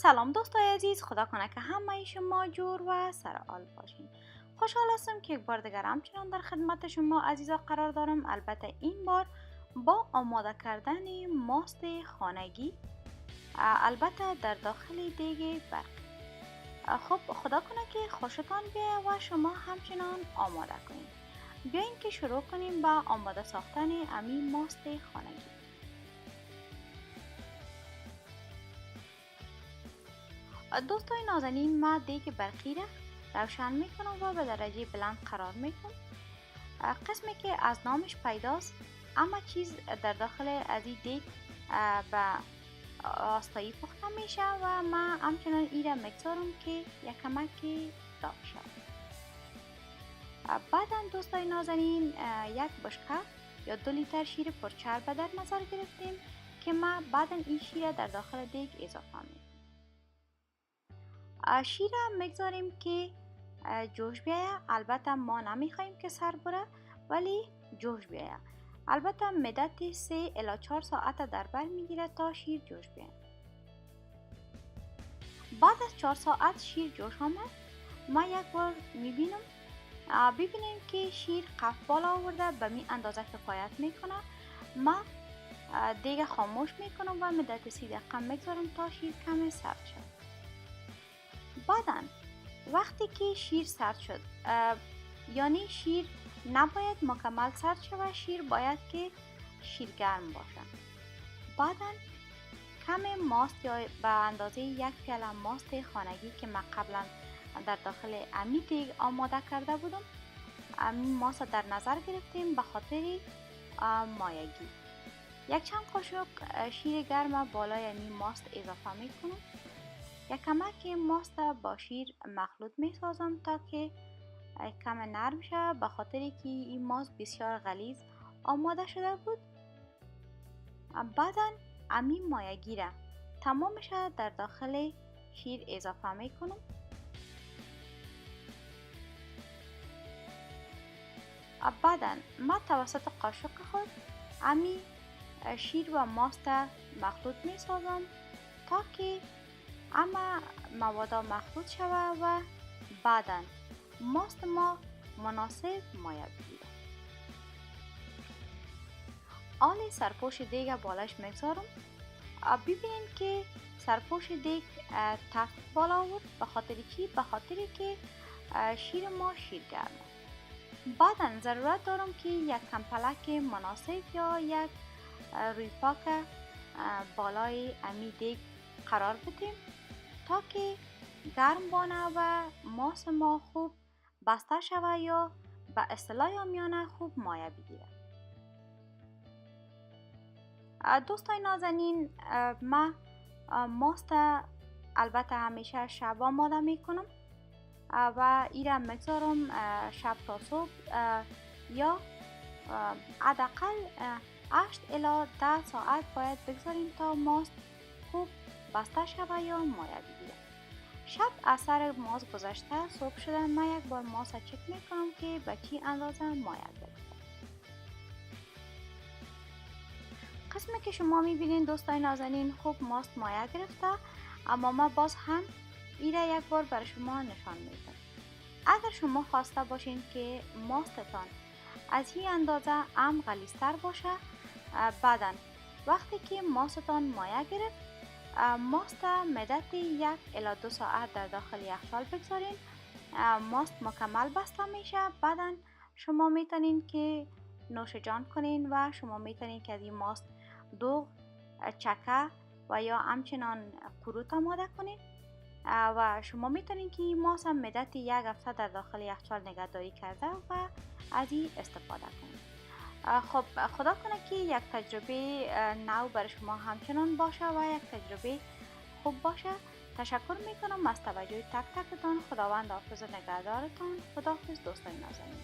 سلام دوستای عزیز، خدا کنه که همه شما جور و سرحال باشین. خوشحال هستم که یک بار دیگر همچنان در خدمت شما عزیزا قرار دارم. البته این بار با آماده کردن ماست خانگی، البته در داخل دیگ برقی. خب خدا کنه که خوشتان بیاید و شما همچنان آماده کنید. بیاین که شروع کنیم با آماده ساختن امی ماست خانگی. دوستای نازنین، ما دیگ برقی را روشن میکنم و به درجه بلند قرار میکنم. قسمی که از نامش پیداست، اما چیز در داخل از این دیگ به آستایی پخته میشه و ما همچنان ای را میگذارم که یک کمکی داغ شد. بعدا دوستای نازنین یک بشکه یا 2 لیتر شیر پرچربه در نظر گرفتیم که ما بعدا این شیر در داخل دیگ اضافه میکنم. شیر میگذاریم که جوش بیاید. البته ما نمیخوایم که سر بره، ولی جوش بیاید. البته مدت 3 الی 4 ساعت در بر میگیره تا شیر جوش بیاید. بعد از 4 ساعت شیر جوش آمد، ما یک بار ببینیم که شیر قف بالا آورده، به می اندازه کفایت میکنه. ما دیگه خاموش میکنم و مدت 30 دقیقه میگذارم تا شیر کمی سرد شد. بعدا وقتی که شیر سرد شد، یعنی شیر نباید مکمل سرد شود، شیر باید که شیرگرم باشه. بعدا کم ماست یا به اندازه 1 پیاله ماست خانگی که من قبلا در داخل امی دیگ آماده کرده بودم، امی ماست در نظر گرفتیم به خاطر مایگی. یک چند قاشق شیر گرم بالای امی ماست اضافه میکنم. یک کمک ماست با شیر مخلوط می سازم تا که کم نرم شه، به خاطر که این ماست بسیار غلیظ آماده شده بود. بعدا امی مایگی را تمامش در داخل شیر اضافه می کنم. بعدا ما توسط قاشق خود امی شیر و ماست مخلوط می سازم تا که اما مواد مخلوط شود و بعدا ماست ما مناسب مایه بگیره. آن سرپوش دیگ بالاش میگذارم. ببینین که سرپوش دیگ تفت بالا آورد. به خاطر چی؟ به خاطر که شیر ما شیرگرمه. بعدا ضرورت دارم که یک کمپلک مناسب یا یک روی پاک بالای امی دیگ قرار بدیم تا که گرم بانه و ماست ما خوب بسته شود یا به اصطلاح آمیانه خوب مایه بگیره. دوستای نازنین، ما ماست البته همیشه شب آماده میکنم و ایره میگذارم شب تا صبح یا حداقل 8 الی 10 ساعت باید بگذاریم تا ماست خوب بسته شود یا مایه بگیره. شب اثر ماست گذشته، صبح شده من یک بار ماست چک میکنم که به چی اندازه مایه گرفته. قسمی که شما میبینین دوستای نازنین خوب ماست مایه گرفته، اما ما باز هم ایره یک بار برای شما نشان میدم. اگر شما خواسته باشین که ماستتان از این اندازه غلیظتر باشه، بعدا وقتی که ماستتان مایه گرفت، ماست مدت 1 الی 2 ساعت در داخل یخچال بگذارین. ماست مکمل بسته میشه. بعدا شما میتونین که نوش جان کنین و شما میتونین که از این ماست دوغ، چکه و یا همچنان قروت آماده کنین و شما میتونین که این ماست مدت 1 هفته در داخل یخچال نگهداری کرده و از این استفاده کنین. خب خدا کنه که یک تجربه نو برای شما همچنان باشه و یک تجربه خوب باشه. تشکر میکنم از توجه تک تکتان. خداوند حافظ و نگهدارتان. خداحافظ دوستان نازنین.